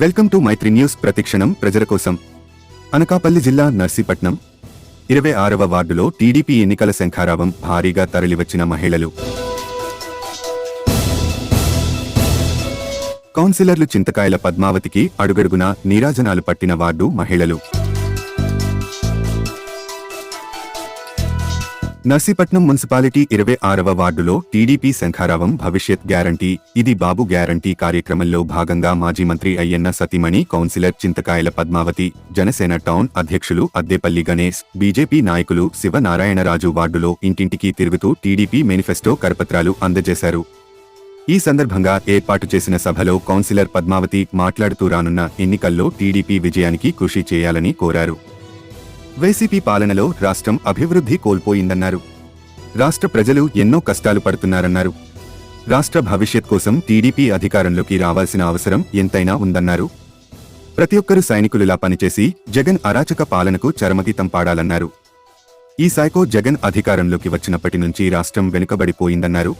Welcome to Mythri news. ప్రతిక్షణం ప్రజల కోసం. అనకాపల్లి జిల్లా నర్సీపట్నం 26వ వార్డులో టీడీపీ ఎన్నికల శంఖారావం. భారీగా తరలివచ్చిన మహిళలు. కౌన్సిలర్లు చింతకాయల పద్మావతికి అడుగడుగునా నీరాజనాలు పట్టిన వార్డు మహిళలు. నర్సీపట్నం మున్సిపాలిటీ 26వ వార్డులో టీడీపీ శంఖారావం. భవిష్యత్ గ్యారంటీ ఇది బాబు గ్యారంటీ కార్యక్రమంలో భాగంగా మాజీ మంత్రి అయ్యన్న సతీమణి కౌన్సిలర్ చింతకాయల పద్మావతి, జనసేన టౌన్ అధ్యక్షులు అద్దేపల్లి గణేష్, బీజేపీ నాయకులు శివనారాయణరాజు వార్డులో ఇంటింటికి తిరుగుతూ టీడీపీ మేనిఫెస్టో కరపత్రాలు అందజేశారు. ఈ సందర్భంగా ఏర్పాటు చేసిన సభలో కౌన్సిలర్ పద్మావతి మాట్లాడుతూ రానున్న ఎన్నికల్లో టీడీపీ విజయానికి కృషి చేయాలని కోరారు. వైసీపీ పాలనలో రాష్ట్రం అభివృద్ధి కోల్పోయిందన్నారు. రాష్ట్ర ప్రజలు ఎన్నో కష్టాలు పడుతున్నారన్నారు. రాష్ట్ర భవిష్యత్ కోసం టీడీపీ అధికారంలోకి రావాల్సిన అవసరం ఎంతైనా ఉందన్నారు. ప్రతి ఒక్కరూ సైనికులులా పనిచేసి జగన్ అరాచక పాలనకు చరమగీతం పాడాలన్నారు. ఈ సైకో జగన్ అధికారంలోకి వచ్చినప్పటి నుంచి రాష్ట్రం వెనుకబడిపోయిందన్నారు.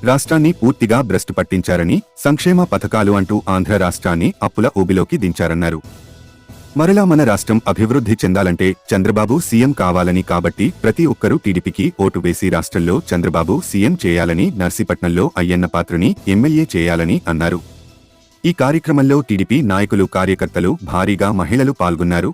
రాష్ట్రాన్ని పూర్తిగా భ్రష్టు పట్టించారని, సంక్షేమ పథకాలు అంటూ ఆంధ్ర రాష్ట్రాన్ని అప్పుల ఊబిలోకి దించారన్నారు. మరలా మన రాష్ట్రం అభివృద్ధి చెందాలంటే చంద్రబాబు సీఎం కావాలని, కాబట్టి ప్రతి ఒక్కరూ టీడీపీకి ఓటు వేసి రాష్ట్రంలో చంద్రబాబు సీఎం చేయాలని, నర్సీపట్నంలో అయ్యన్న పాత్రని ఎమ్మెల్యే చేయాలని అన్నారు. ఈ కార్యక్రమంలో టీడీపీ నాయకులు, కార్యకర్తలు, భారీగా మహిళలు పాల్గొన్నారు.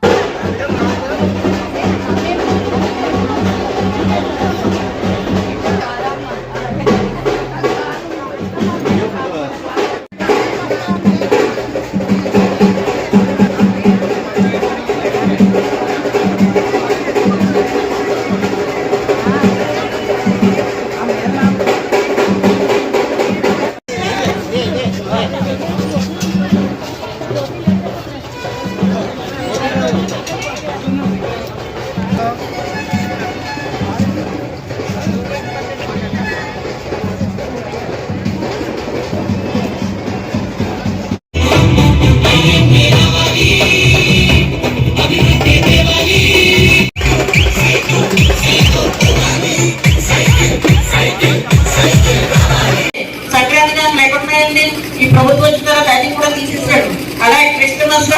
ఈ ప్రభుత్వం వచ్చిన తర్వాత అది కూడా తీసేసాడు. అలాగే క్రిస్టమస్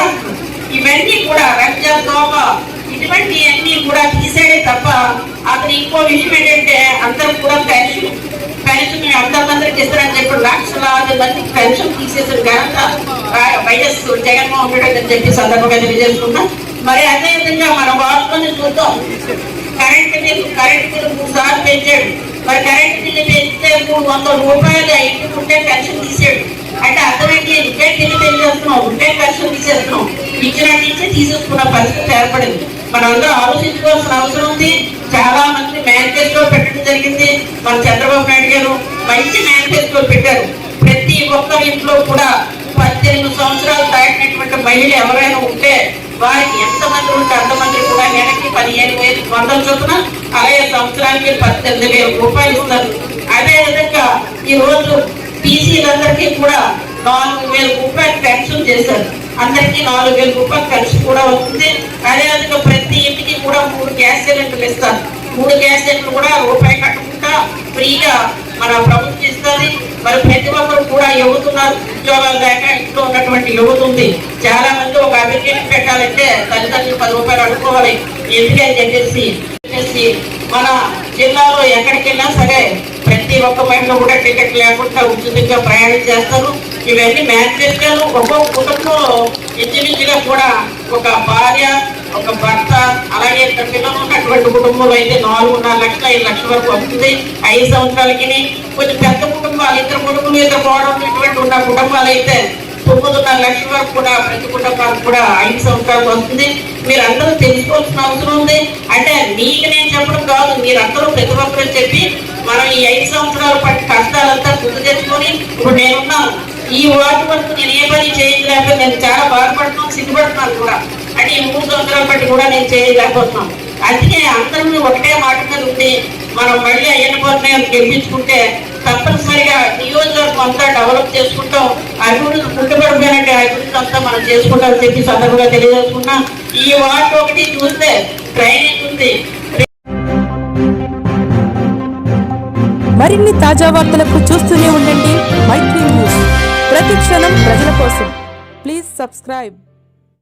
ఇవన్నీ కూడా రంజాన్ తోక ఇటువంటి అన్ని కూడా తీసేడే తప్ప అతను ఇంకో విషయం ఏంటంటే అందరూ కూడా పెన్షన్ అందరిమందికి ఇస్తారని చెప్పి లక్షలాది మందికి పెన్షన్ తీసేసారు ఘనత వైఎస్ జగన్మోహన్ రెడ్డి అని చెప్పి సందర్భంగా తెలియజేసుకున్నాం. మరి అదే విధంగా మన వార్తని చూద్దాం. కరెంటు బిల్లు 3 సార్లు పెంచాడు. మరి కరెంటు బిల్లు పెంచితే 300 రూపాయలు ఇంటికి ఉంటే పెన్షన్ తీసాడు. అంటే అర్థమైంది, ఇంటే బిల్లు పెంచేస్తున్నాం, ఉంటే పెన్షన్ తీసేస్తున్నాం, ఇచ్చిన నుంచి తీసేసుకున్న పరిస్థితి ఏర్పడింది. మనందరూ ఆలోచించుకోవాల్సిన అవసరం ఉంది. చాలా మంది మేనిఫెస్టో పెట్టడం జరిగింది. మన చంద్రబాబు నాయుడు గారు మంచి మేనిఫెస్టో పెట్టారు. ప్రతి ఒక్కరి ఇంట్లో కూడా 18 సంవత్సరాలు దాటినటువంటి మహిళ ఎవరైనా ఉంటే వారికి ఎంతమంది ఉంటే అంతమంది కూడా నెలకి 15,100 చొప్పున 60 సంవత్సరానికి 18,000 రూపాయలు ఇస్తారు. అదేవిధంగా ఈ రోజు టీసీలందరికీ కూడా 4,000 రూపాయలు పెన్షన్ చేశారు. అందరికీ 4,000 రూపాయలు పెన్షన్ కూడా వస్తుంది. అదేవిధంగా ప్రతి ఇంటికి కూడా 3 గ్యాస్ సిలిండర్లు ఇస్తారు. 3 గ్యాస్ సిలిండర్లు కూడా రూపాయి కట్టకుండా ఫ్రీగా మన ప్రభుత్వం ఇస్తుంది. మరి ప్రతి ఒక్కరు కూడా యువతున్నారు, ఉద్యోగాలు లేక ఇంట్లో ఉన్నటువంటి యువత ఉంది. చాలా మంది ఒక అభివృద్ధి పెట్టాలంటే తల్లిదండ్రులు 10 రూపాయలు అడుకోవాలి. ఎందుకని చెప్పేసి మన జిల్లాలో ఎక్కడికి వెళ్ళినా సరే ప్రతి ఒక్క మహిళ కూడా టికెట్ లేకుండా ఉచితంగా ప్రయాణం చేస్తారు. ఇవన్నీ మేనిఫెస్టోలు. ఒక్కొక్క కుటుంబంలో ఇంచుమించుగా కూడా ఒక భార్య, ఒక భర్త, అలాగే 2 పిల్లలు ఉన్నటువంటి కుటుంబంలో అయితే 4.5 లక్షల 5 లక్షల వరకు వస్తుంది 5 సంవత్సరాలకి. కొంచెం పెద్ద కుటుంబాలు, 2 కొడుకులు 2 కోడలు ఇటువంటి ఉన్న కుటుంబాలు అయితే 9.5 లక్షల వరకు కూడా ప్రతి కుటుంబానికి కూడా 5 సంవత్సరాలకు వస్తుంది. మీరు అందరూ తెలుసుకోవాల్సిన అవసరం ఉంది. అంటే మీకు నేను చెప్పడం కాదు, మీరందరూ ప్రతి ఒక్కరు చెప్పి మనం ఈ 5 సంవత్సరాల పట్టి కష్టాలంతా గుర్తు తెచ్చుకొని ఇప్పుడు నేనున్నాను. ఈ వాటి వరకు నేను ఏ పని చేయలేకపోతే నేను చాలా బాధపడుతున్నాను, సిగ్గుపడుతున్నాను కూడా. అంటే ఈ 3 సంవత్సరాల బట్టి కూడా నేను చేయలేకపోతున్నాను. అందుకే అందరం ఒకటే మాట మీద ఉంది. మనం మళ్ళీ అయ్యనపోతే గెలిపించుకుంటే తప్పనిసరిగా నియోజకవర్గం అంతా డెవలప్ చేసుకుంటాం. అభివృద్ధి పుట్టుబడిపోయినట్టు అభివృద్ధి అంతా మనం చేసుకుంటామని చెప్పి సందర్భంగా తెలియజేసుకున్నాం. ఈ వార్డు ఒకటి చూస్తే డ్రైనేజ్ ఉంది. మరిన్ని తాజా వార్తలకు చూస్తూనే ఉండండి మైత్రి న్యూస్. ప్రతి క్షణం ప్రజల కోసం. Please subscribe.